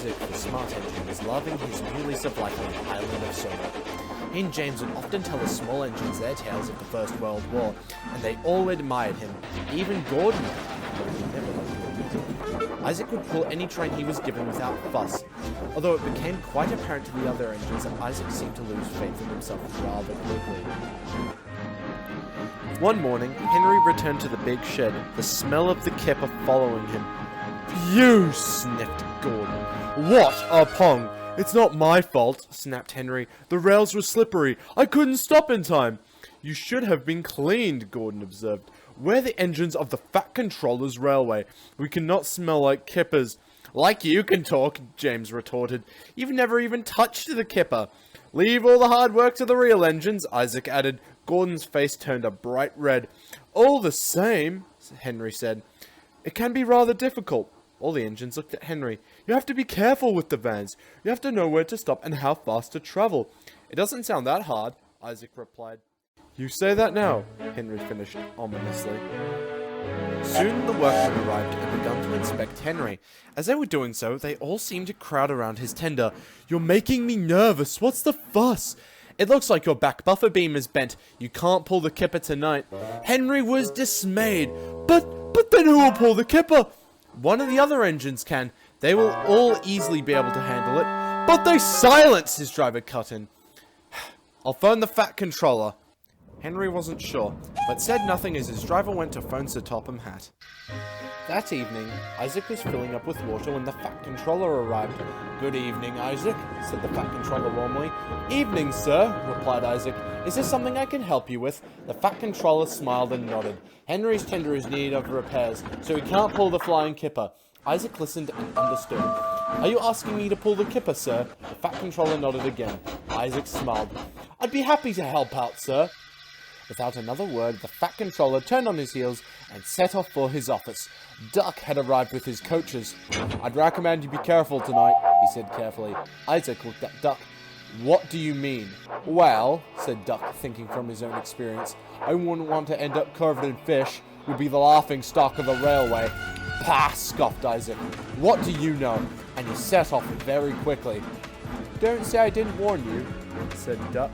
Issac, the smart engine, was loving his new lease of life on the island of Soma. He and James would often tell the small engines their tales of the First World War, and they all admired him. Even Gordon, though he never liked to admit it. Issac would pull any train he was given without fuss, although it became quite apparent to the other engines that Issac seemed to lose faith in himself rather quickly. One morning, Henry returned to the big shed, the smell of the Kipper following him. "Phew!" sniffed Gordon. "What a pong! It's not my fault," snapped Henry. "The rails were slippery. I couldn't stop in time." "You should have been cleaned," Gordon observed. "We're the engines of the Fat Controller's railway. We cannot smell like Kippers." "Like you can talk," James retorted. "You've never even touched the Kipper." "Leave all the hard work to the real engines," Issac added. Gordon's face turned a bright red. "All the same," Henry said, "it can be rather difficult." All the engines looked at Henry. "You have to be careful with the vans. You have to know where to stop and how fast to travel." "It doesn't sound that hard," Issac replied. "You say that now," Henry finished ominously. Soon the workmen arrived and began to inspect Henry. As they were doing so, they all seemed to crowd around his tender. "You're making me nervous. What's the fuss?" "It looks like your back buffer beam is bent. You can't pull the Kipper tonight." Henry was dismayed. But then who will pull the Kipper?" "One of the other engines can. They will all easily be able to handle it." "But they silence!" his driver cut in. "I'll phone the Fat Controller." Henry wasn't sure, but said nothing as his driver went to phone Sir Topham Hatt. That evening, Issac was filling up with water when the Fat Controller arrived. "Good evening, Issac," said the Fat Controller warmly. "Evening, sir," replied Issac. "Is there something I can help you with?" The Fat Controller smiled and nodded. "Henry's tender is in need of repairs, so he can't pull the flying Kipper." Issac listened and understood. "Are you asking me to pull the Kipper, sir?" The Fat Controller nodded again. Issac smiled. "I'd be happy to help out, sir." Without another word, the Fat Controller turned on his heels and set off for his office. Duck had arrived with his coaches. "I'd recommend you be careful tonight," he said carefully. Issac looked at Duck. "What do you mean?" "Well," said Duck, thinking from his own experience, "I wouldn't want to end up covered in fish. We'd be the laughing stock of the railway." "Pah!" scoffed Issac. "What do you know?" And he set off very quickly. "Don't say I didn't warn you," said Duck.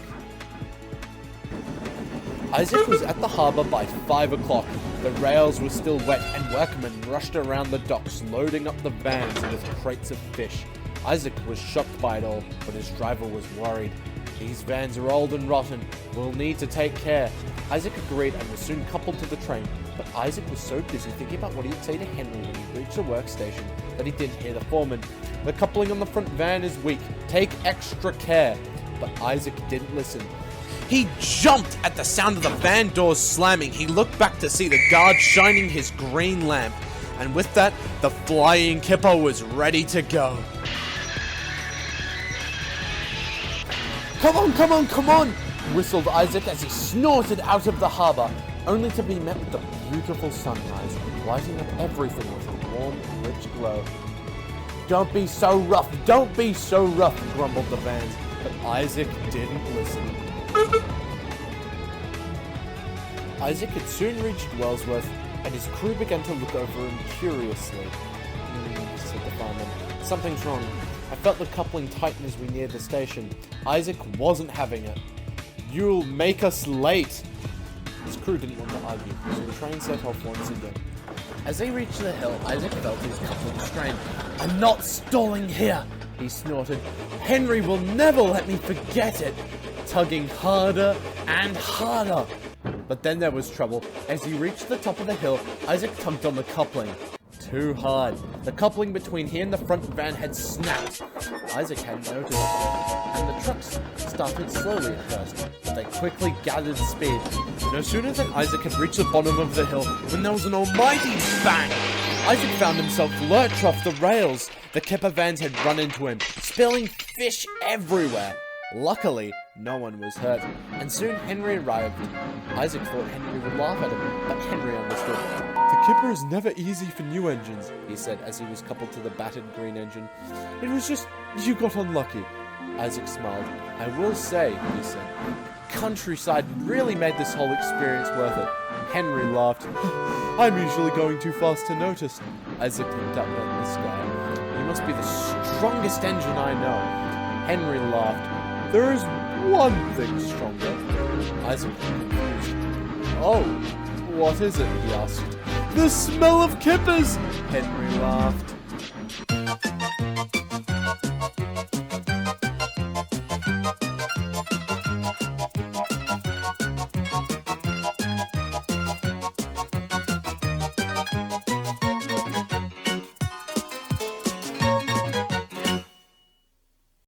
Issac was at the harbour by 5 o'clock. The rails were still wet, and workmen rushed around the docks, loading up the vans with crates of fish. Issac was shocked by it all, but his driver was worried. "These vans are old and rotten. We'll need to take care." Issac agreed and was soon coupled to the train, but Issac was so busy thinking about what he'd say to Henry when he reached the workstation that he didn't hear the foreman. "The coupling on the front van is weak. Take extra care." But Issac didn't listen. He jumped at the sound of the van doors slamming. He looked back to see the guard shining his green lamp. And with that, the flying Kipper was ready to go. "Come on, come on, come on!" whistled Issac as he snorted out of the harbour, only to be met with the beautiful sunrise, lighting up everything with a warm, rich glow. "Don't be so rough, don't be so rough," grumbled the vans, but Issac didn't listen. Issac had soon reached Wellsworth, and his crew began to look over him curiously. Said the fireman. "Something's wrong. I felt the coupling tighten as we neared the station." Issac wasn't having it. "You'll make us late." His crew didn't want to argue, so the train set off once again. As they reached the hill, Issac felt his coupling strain. "I'm not stalling here," he snorted. "Henry will never let me forget it." Tugging harder and harder. But then there was trouble. As he reached the top of the hill, Issac tugged on the coupling. Too hard. The coupling between he and the front van had snapped. Issac hadn't noticed, and the trucks started slowly at first, but they quickly gathered speed. No sooner than Issac had reached the bottom of the hill, when there was an almighty bang! Issac found himself lurch off the rails. The Kipper vans had run into him, spilling fish everywhere. Luckily, no one was hurt, and soon Henry arrived. Issac thought Henry would laugh at him, but Henry understood. "The Kipper is never easy for new engines," he said as he was coupled to the battered green engine. "It was just, you got unlucky." Issac smiled. "I will say," he said, "countryside really made this whole experience worth it." Henry laughed. "I'm usually going too fast to notice." Issac looked up at the sky. "You must be the strongest engine I know. Henry laughed. There is one thing stronger. Isaac was confused. Oh, what is it? He asked. The smell of kippers! Henry laughed.